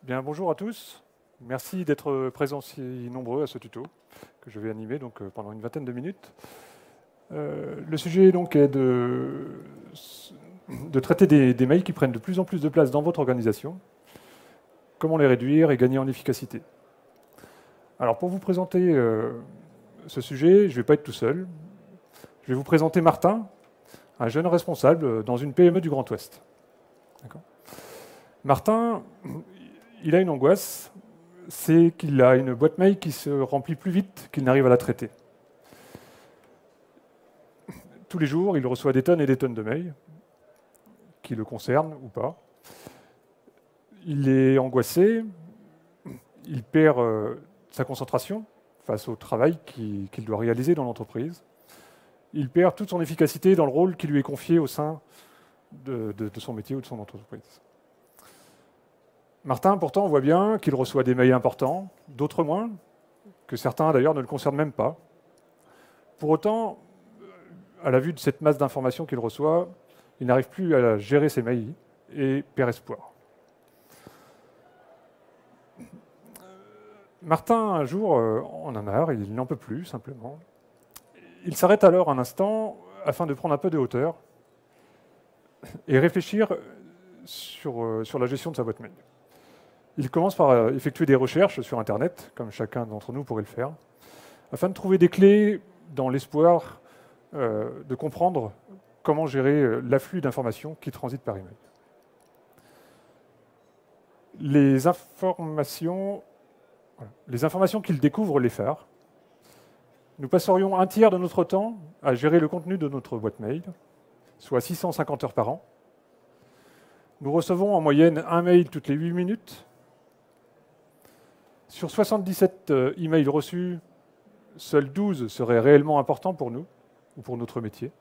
Bien, bonjour à tous. Merci d'être présents si nombreux à ce tuto que je vais animer pendant une vingtaine de minutes. Le sujet donc est de traiter des mails qui prennent de plus en plus de place dans votre organisation. Comment les réduire et gagner en efficacité. Alors pour vous présenter ce sujet, je ne vais pas être tout seul. Je vais vous présenter Martin, un jeune responsable dans une PME du Grand Ouest. Martin, il a une angoisse, c'est qu'il a une boîte mail qui se remplit plus vite qu'il n'arrive à la traiter. Tous les jours, il reçoit des tonnes et des tonnes de mails qui le concernent ou pas. Il est angoissé, il perd sa concentration face au travail qu'il doit réaliser dans l'entreprise. Il perd toute son efficacité dans le rôle qui lui est confié au sein de son métier ou de son entreprise. Martin, pourtant, on voit bien qu'il reçoit des mails importants, d'autres moins, que certains d'ailleurs ne le concernent même pas. Pour autant, à la vue de cette masse d'informations qu'il reçoit, il n'arrive plus à gérer ses mails et perd espoir. Martin, un jour, en a marre, il n'en peut plus, simplement. Il s'arrête alors un instant afin de prendre un peu de hauteur et réfléchir sur la gestion de sa boîte mail. Il commence par effectuer des recherches sur Internet, comme chacun d'entre nous pourrait le faire, afin de trouver des clés dans l'espoir de comprendre comment gérer l'afflux d'informations qui transitent par email. Les informations qu'il découvre l'effarent. Nous passerions un tiers de notre temps à gérer le contenu de notre boîte mail, soit 650 heures par an. Nous recevons en moyenne un mail toutes les 8 minutes. Sur 77 emails reçus, seuls 12 seraient réellement importants pour nous ou pour notre métier.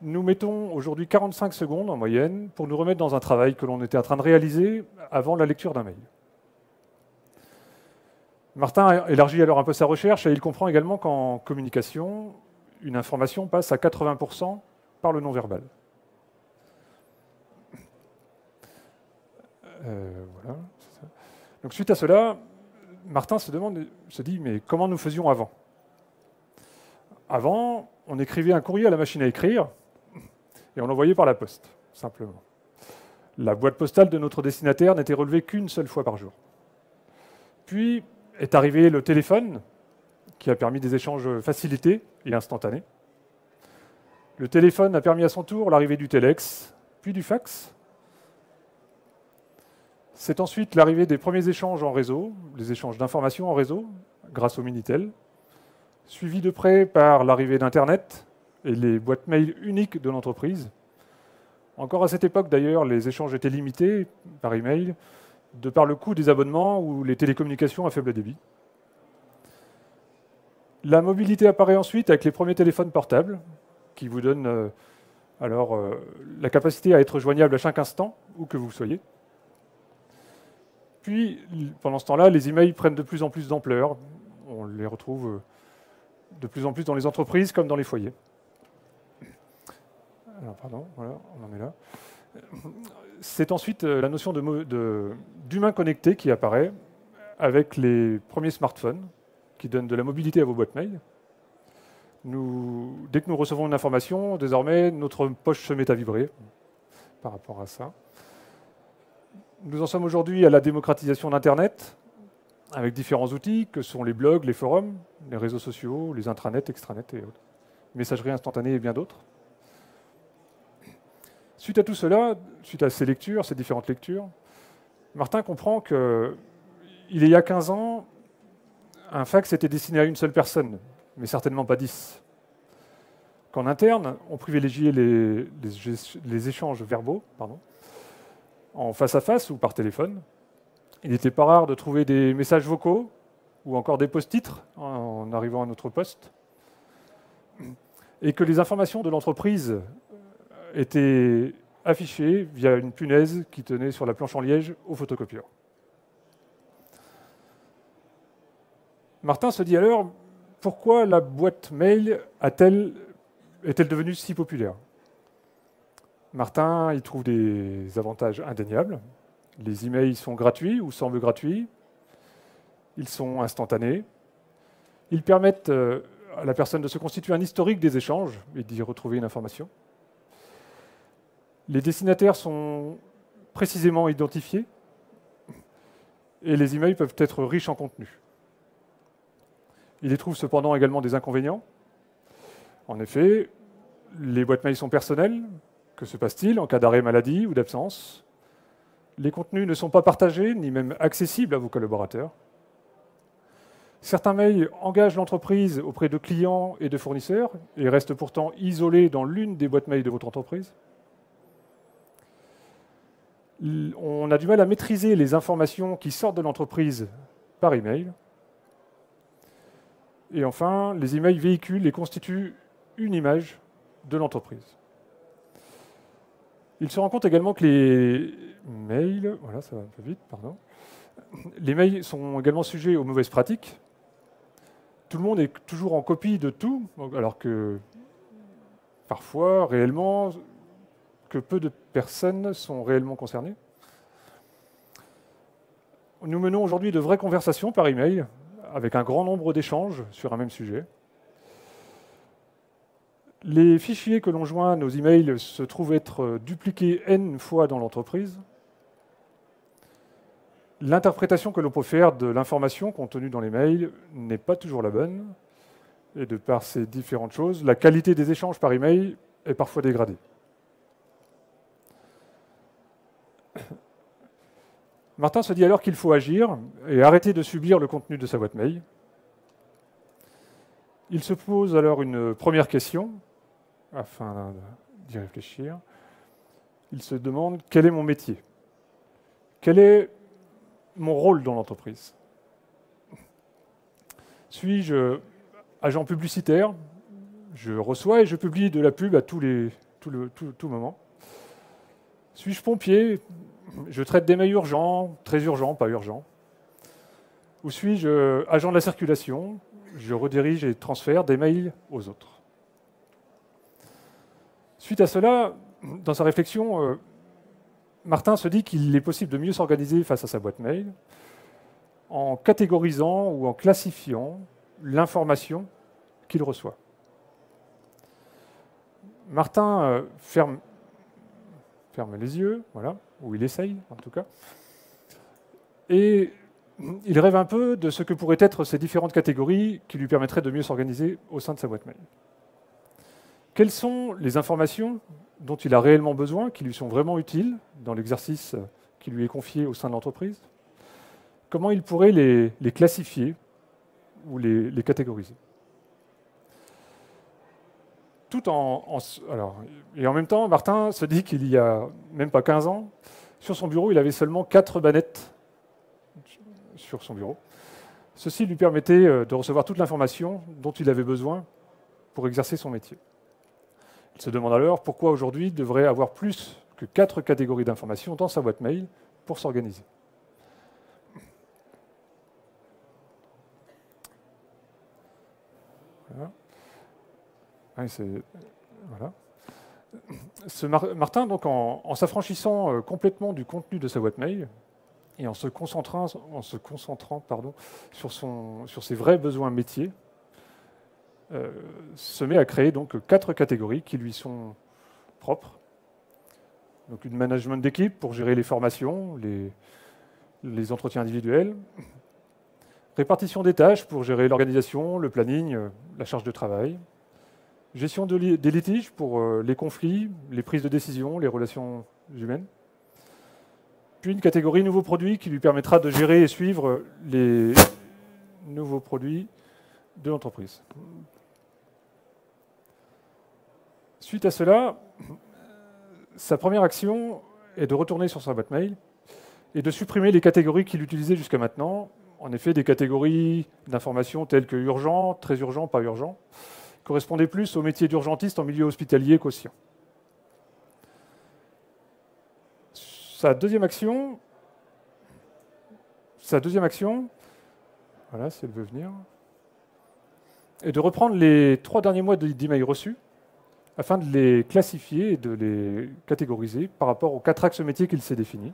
Nous mettons aujourd'hui 45 secondes en moyenne pour nous remettre dans un travail que l'on était en train de réaliser avant la lecture d'un mail. Martin élargit alors un peu sa recherche et il comprend également qu'en communication, une information passe à 80% par le non-verbal. Voilà. Donc suite à cela, Martin se dit, mais comment nous faisions avant? Avant, on écrivait un courrier à la machine à écrire et on l'envoyait par la poste, simplement. La boîte postale de notre destinataire n'était relevée qu'une seule fois par jour. Puis est arrivé le téléphone, qui a permis des échanges facilités et instantanés. Le téléphone a permis à son tour l'arrivée du téléx, puis du fax. C'est ensuite l'arrivée des premiers échanges en réseau, les échanges d'informations en réseau, grâce au Minitel, suivi de près par l'arrivée d'Internet et les boîtes mail uniques de l'entreprise. Encore à cette époque, d'ailleurs, les échanges étaient limités par email, de par le coût des abonnements ou les télécommunications à faible débit. La mobilité apparaît ensuite avec les premiers téléphones portables, qui vous donnent la capacité à être joignable à chaque instant, où que vous soyez. Puis, pendant ce temps-là, les emails prennent de plus en plus d'ampleur. On les retrouve de plus en plus dans les entreprises comme dans les foyers. Alors, pardon, voilà, on en est là. C'est ensuite la notion d'humain connecté qui apparaît avec les premiers smartphones qui donnent de la mobilité à vos boîtes mail. Dès que nous recevons une information, désormais, notre poche se met à vibrer par rapport à ça. Nous en sommes aujourd'hui à la démocratisation d'Internet, avec différents outils que sont les blogs, les forums, les réseaux sociaux, les intranets, extranets et autres, messagerie instantanée et bien d'autres. Suite à tout cela, suite à ces différentes lectures, Martin comprend qu'il y a 15 ans, un fax était destiné à une seule personne, mais certainement pas 10. Qu'en interne, on privilégiait les échanges verbaux, en face à face ou par téléphone. Il n'était pas rare de trouver des messages vocaux ou encore des post-titres en arrivant à notre poste. Et que les informations de l'entreprise étaient affichées via une punaise qui tenait sur la planche en liège au photocopieur. Martin se dit alors, pourquoi la boîte mail est-elle devenue si populaire? Martin y trouve des avantages indéniables. Les emails sont gratuits ou semblent gratuits. Ils sont instantanés. Ils permettent à la personne de se constituer un historique des échanges et d'y retrouver une information. Les destinataires sont précisément identifiés et les emails peuvent être riches en contenu. Il y trouve cependant également des inconvénients. En effet, les boîtes mail sont personnelles. Que se passe-t-il en cas d'arrêt maladie ou d'absence? Les contenus ne sont pas partagés, ni même accessibles à vos collaborateurs. Certains mails engagent l'entreprise auprès de clients et de fournisseurs et restent pourtant isolés dans l'une des boîtes mail de votre entreprise. On a du mal à maîtriser les informations qui sortent de l'entreprise par email. Et enfin, les emails véhiculent et constituent une image de l'entreprise. Il se rend compte également que les mails, voilà, ça va un peu vite, pardon. Les mails sont également sujets aux mauvaises pratiques. Tout le monde est toujours en copie de tout, alors que parfois, réellement, que peu de personnes sont réellement concernées. Nous menons aujourd'hui de vraies conversations par email, avec un grand nombre d'échanges sur un même sujet. Les fichiers que l'on joint à nos emails se trouvent être dupliqués N fois dans l'entreprise. L'interprétation que l'on peut faire de l'information contenue dans les mails n'est pas toujours la bonne. Et de par ces différentes choses, la qualité des échanges par email est parfois dégradée. Martin se dit alors qu'il faut agir et arrêter de subir le contenu de sa boîte mail. Il se pose alors une première question, afin d'y réfléchir. Il se demande quel est mon métier? Quel est mon rôle dans l'entreprise? Suis-je agent publicitaire? Je reçois et je publie de la pub à tout moment. Suis-je pompier? Je traite des mails urgents, très urgents, pas urgents. Ou suis-je agent de la circulation? Je redirige et transfère des mails aux autres. Suite à cela, dans sa réflexion, Martin se dit qu'il est possible de mieux s'organiser face à sa boîte mail en catégorisant ou en classifiant l'information qu'il reçoit. Martin ferme les yeux, voilà, ou il essaye en tout cas, et il rêve un peu de ce que pourraient être ces différentes catégories qui lui permettraient de mieux s'organiser au sein de sa boîte mail. Quelles sont les informations dont il a réellement besoin, qui lui sont vraiment utiles dans l'exercice qui lui est confié au sein de l'entreprise? Comment il pourrait les classifier ou les catégoriser? Et en même temps, Martin se dit qu'il y a même pas 15 ans, sur son bureau, il avait seulement 4 bannettes sur son bureau. Ceci lui permettait de recevoir toute l'information dont il avait besoin pour exercer son métier. Il se demande alors pourquoi aujourd'hui il devrait avoir plus que 4 catégories d'informations dans sa boîte mail pour s'organiser. Voilà. Voilà. Martin, donc, en s'affranchissant complètement du contenu de sa boîte mail et en se concentrant sur ses vrais besoins métiers, se met à créer donc 4 catégories qui lui sont propres. Donc une management d'équipe pour gérer les formations, les entretiens individuels, répartition des tâches pour gérer l'organisation, le planning, la charge de travail, gestion des litiges pour les conflits, les prises de décision, les relations humaines. Puis une catégorie nouveaux produits qui lui permettra de gérer et suivre les nouveaux produits de l'entreprise. Suite à cela, sa première action est de retourner sur sa boîte mail et de supprimer les catégories qu'il utilisait jusqu'à maintenant. En effet, des catégories d'informations telles que urgent, très urgent, pas urgent, correspondaient plus au métier d'urgentiste en milieu hospitalier qu'océan. Sa deuxième action, voilà, si elle veut venir, est de reprendre les 3 derniers mois d'emails reçus afin de les classifier et de les catégoriser par rapport aux 4 axes métiers qu'il s'est définis.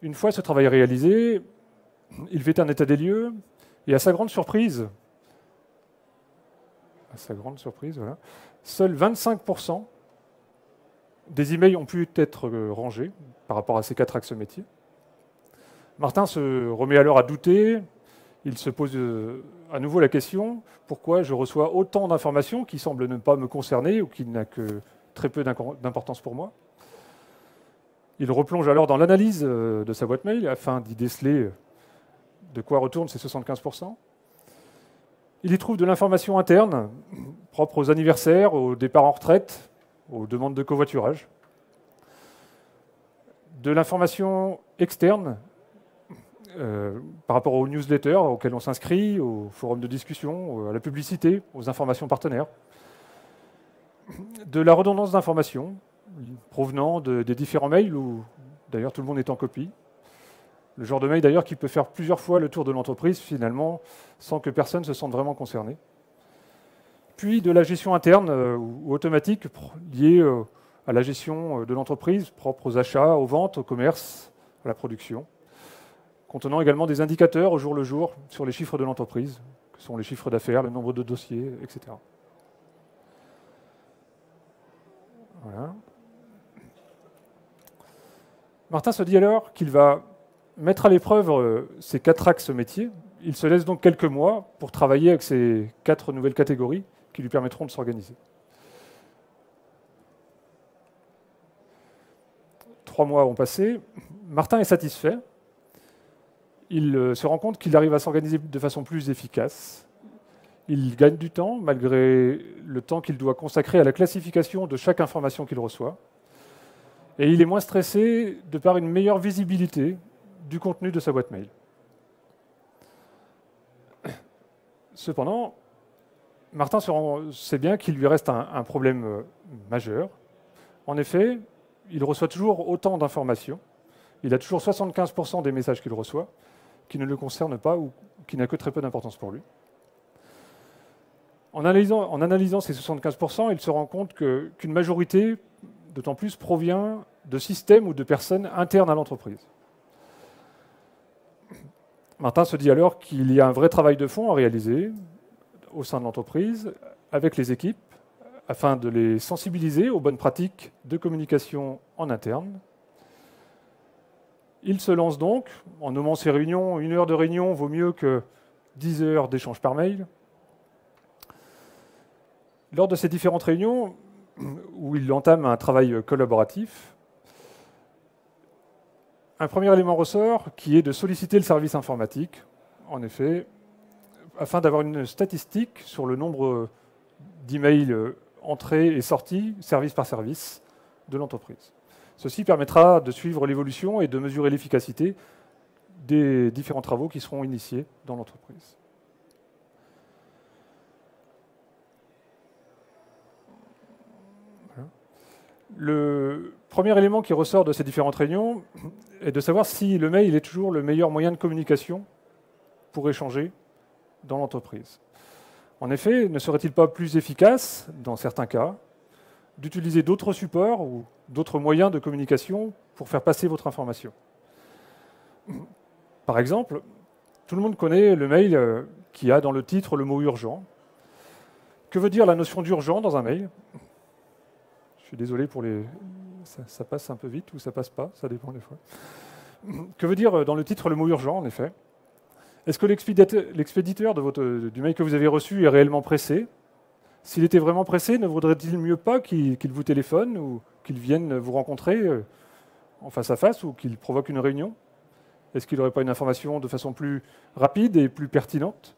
Une fois ce travail réalisé, il fait un état des lieux, et à sa grande surprise, voilà, seuls 25% des emails ont pu être rangés par rapport à ces 4 axes métiers. Martin se remet alors à douter, il se pose à nouveau la question, pourquoi je reçois autant d'informations qui semblent ne pas me concerner ou qui n'a que très peu d'importance pour moi. Il replonge alors dans l'analyse de sa boîte mail afin d'y déceler de quoi retournent ces 75%. Il y trouve de l'information interne, propre aux anniversaires, aux départs en retraite, aux demandes de covoiturage. De l'information externe, par rapport aux newsletters auxquels on s'inscrit, aux forums de discussion, à la publicité, aux informations partenaires. De la redondance d'informations provenant des différents mails où d'ailleurs tout le monde est en copie. Le genre de mail d'ailleurs qui peut faire plusieurs fois le tour de l'entreprise finalement sans que personne se sente vraiment concerné. Puis de la gestion interne ou automatique liée à la gestion de l'entreprise, propre aux achats, aux ventes, au commerce, à la production, contenant également des indicateurs au jour le jour sur les chiffres de l'entreprise, que sont les chiffres d'affaires, le nombre de dossiers, etc. Voilà. Martin se dit alors qu'il va mettre à l'épreuve ces 4 axes métiers. Il se laisse donc quelques mois pour travailler avec ces 4 nouvelles catégories qui lui permettront de s'organiser. 3 mois ont passé. Martin est satisfait. Il se rend compte qu'il arrive à s'organiser de façon plus efficace. Il gagne du temps, malgré le temps qu'il doit consacrer à la classification de chaque information qu'il reçoit. Et il est moins stressé de par une meilleure visibilité du contenu de sa boîte mail. Cependant, Martin sait bien qu'il lui reste un problème majeur. En effet, il reçoit toujours autant d'informations. Il a toujours 75% des messages qu'il reçoit qui ne le concernent pas ou qui n'a que très peu d'importance pour lui. En analysant ces 75%, il se rend compte qu'une majorité, d'autant plus, provient de systèmes ou de personnes internes à l'entreprise. Martin se dit alors qu'il y a un vrai travail de fond à réaliser au sein de l'entreprise, avec les équipes, afin de les sensibiliser aux bonnes pratiques de communication en interne. Il se lance donc, en nommant ses réunions, 1 heure de réunion vaut mieux que 10 heures d'échange par mail. Lors de ces différentes réunions, où il entame un travail collaboratif, un premier élément ressort qui est de solliciter le service informatique, en effet, afin d'avoir une statistique sur le nombre d'emails entrés et sortis, service par service, de l'entreprise. Ceci permettra de suivre l'évolution et de mesurer l'efficacité des différents travaux qui seront initiés dans l'entreprise. Voilà. Le premier élément qui ressort de ces différentes réunions est de savoir si le mail est toujours le meilleur moyen de communication pour échanger dans l'entreprise. En effet, ne serait-il pas plus efficace, dans certains cas, d'utiliser d'autres supports ou d'autres moyens de communication pour faire passer votre information? Par exemple, tout le monde connaît le mail qui a dans le titre le mot urgent. Que veut dire la notion d'urgent dans un mail? Je suis désolé pour les... Ça passe un peu vite ou ça passe pas, ça dépend des fois. Que veut dire dans le titre le mot urgent, en effet? Est-ce que l'expéditeur du mail que vous avez reçu est réellement pressé? S'il était vraiment pressé, ne vaudrait-il mieux pas qu'il vous téléphone ou qu'il vienne vous rencontrer en face à face ou qu'il provoque une réunion? Est-ce qu'il n'aurait pas une information de façon plus rapide et plus pertinente?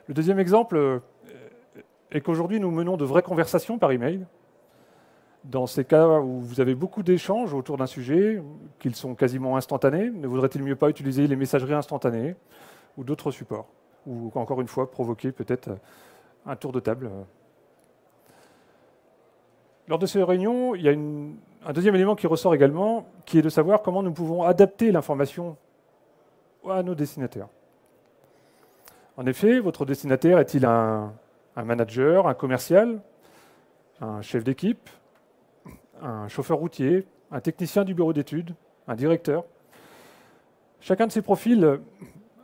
Le deuxième exemple est qu'aujourd'hui, nous menons de vraies conversations par email. Dans ces cas où vous avez beaucoup d'échanges autour d'un sujet, qu'ils sont quasiment instantanés, ne vaudrait-il mieux pas utiliser les messageries instantanées ou d'autres supports? Ou encore une fois, provoquer peut-être un tour de table. Lors de ces réunions, il y a un deuxième élément qui ressort également, qui est de savoir comment nous pouvons adapter l'information à nos destinataires. En effet, votre destinataire est-il un manager, un commercial, un chef d'équipe, un chauffeur routier, un technicien du bureau d'études, un directeur. Chacun de ces profils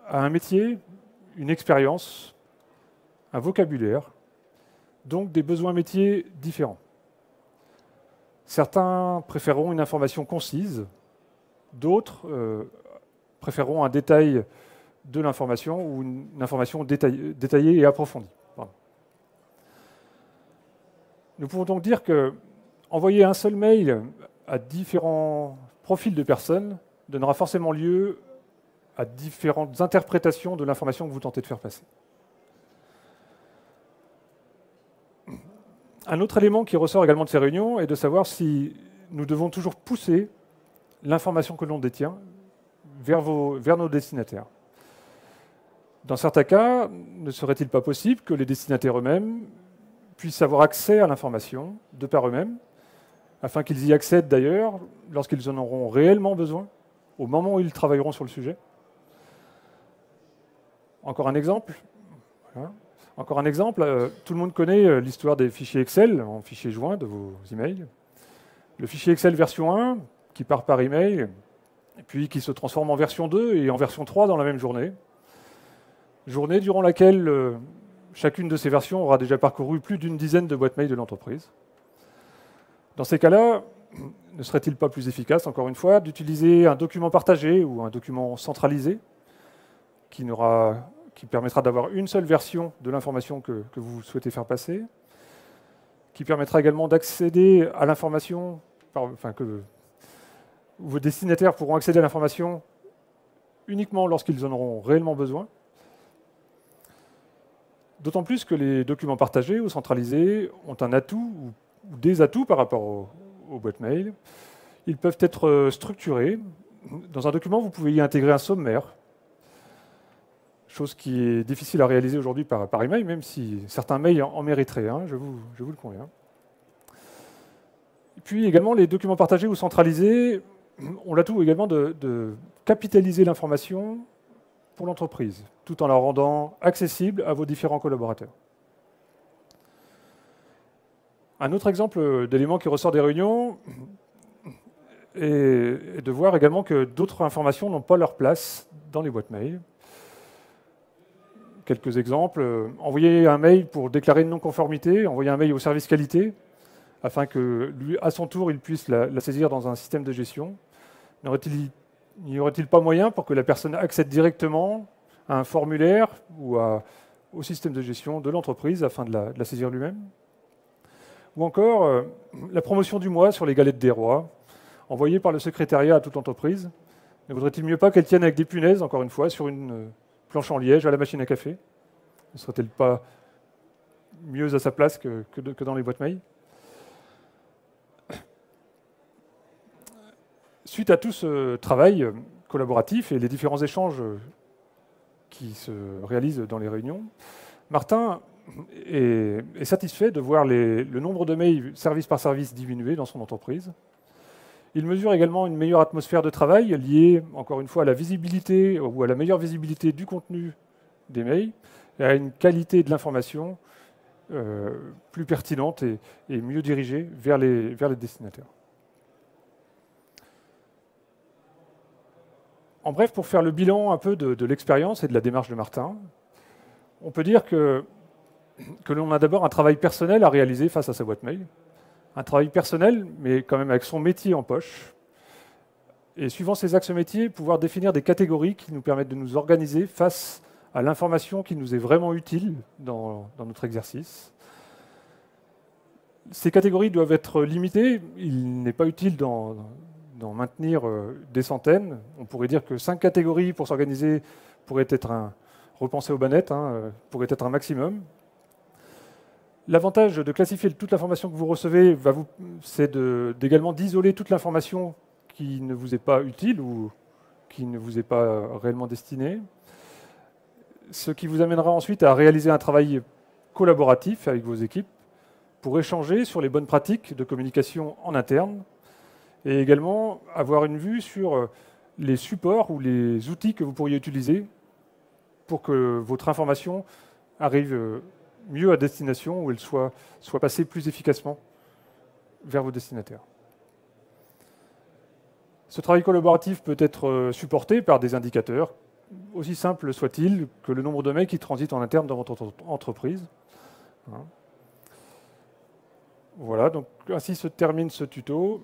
a un métier, une expérience, un vocabulaire, donc des besoins métiers différents. Certains préféreront une information concise, d'autres préféreront un détail de l'information ou une information détaillée et approfondie. Pardon. Nous pouvons donc dire que envoyer un seul mail à différents profils de personnes donnera forcément lieu à différentes interprétations de l'information que vous tentez de faire passer. Un autre élément qui ressort également de ces réunions est de savoir si nous devons toujours pousser l'information que l'on détient vers nos destinataires. Dans certains cas, ne serait-il pas possible que les destinataires eux-mêmes puissent avoir accès à l'information de par eux-mêmes, afin qu'ils y accèdent d'ailleurs lorsqu'ils en auront réellement besoin, au moment où ils travailleront sur le sujet? Encore un exemple. Voilà. Encore un exemple, tout le monde connaît l'histoire des fichiers Excel en fichier joint de vos emails. Le fichier Excel version 1 qui part par email, et puis qui se transforme en version 2 et en version 3 dans la même journée. Journée durant laquelle chacune de ces versions aura déjà parcouru plus d'une dizaine de boîtes mail de l'entreprise. Dans ces cas-là, ne serait-il pas plus efficace, encore une fois, d'utiliser un document partagé ou un document centralisé qui permettra d'avoir une seule version de l'information que vous souhaitez faire passer, qui permettra également d'accéder à l'information, que vos destinataires pourront accéder à l'information uniquement lorsqu'ils en auront réellement besoin. D'autant plus que les documents partagés ou centralisés ont un atout ou des atouts par rapport aux boîtes mail. Ils peuvent être structurés. Dans un document, vous pouvez y intégrer un sommaire, chose qui est difficile à réaliser aujourd'hui par email, même si certains mails en mériteraient, hein, je vous le conviens. Et puis également, les documents partagés ou centralisés ont l'atout également de capitaliser l'information pour l'entreprise, tout en la rendant accessible à vos différents collaborateurs. Un autre exemple d'élément qui ressort des réunions est de voir également que d'autres informations n'ont pas leur place dans les boîtes mail. Quelques exemples. Envoyer un mail pour déclarer une non-conformité, envoyer un mail au service qualité, afin que lui, à son tour, il puisse la saisir dans un système de gestion. N'y aurait-il pas moyen pour que la personne accède directement à un formulaire ou au système de gestion de l'entreprise afin de la saisir lui-même? Ou encore, la promotion du mois sur les galettes des rois, envoyée par le secrétariat à toute entreprise. Ne vaudrait-il mieux pas qu'elle tienne avec des punaises, encore une fois, sur une planche en liège à la machine à café? Ne serait-elle pas mieux à sa place que dans les boîtes mail? Suite à tout ce travail collaboratif et les différents échanges qui se réalisent dans les réunions, Martin est satisfait de voir le nombre de mails service par service diminuer dans son entreprise. Il mesure également une meilleure atmosphère de travail liée, encore une fois, à la visibilité ou à la meilleure visibilité du contenu des mails et à une qualité de l'information plus pertinente et mieux dirigée vers les destinataires. En bref, pour faire le bilan un peu de l'expérience et de la démarche de Martin, on peut dire que l'on a d'abord un travail personnel à réaliser face à sa boîte mail. Un travail personnel, mais quand même avec son métier en poche. Et suivant ces axes métiers, pouvoir définir des catégories qui nous permettent de nous organiser face à l'information qui nous est vraiment utile dans notre exercice. Ces catégories doivent être limitées. Il n'est pas utile d'en maintenir des centaines. On pourrait dire que 5 catégories pour s'organiser pourraient être repenser aux bannettes, pourrait être un maximum. L'avantage de classifier toute l'information que vous recevez, c'est également d'isoler toute l'information qui ne vous est pas utile ou qui ne vous est pas réellement destinée. Ce qui vous amènera ensuite à réaliser un travail collaboratif avec vos équipes pour échanger sur les bonnes pratiques de communication en interne et également avoir une vue sur les supports ou les outils que vous pourriez utiliser pour que votre information arrive mieux à destination, où elle soit passée plus efficacement vers vos destinataires. Ce travail collaboratif peut être supporté par des indicateurs, aussi simples soit-il que le nombre de mails qui transitent en interne dans votre entreprise. Voilà, donc ainsi se termine ce tuto.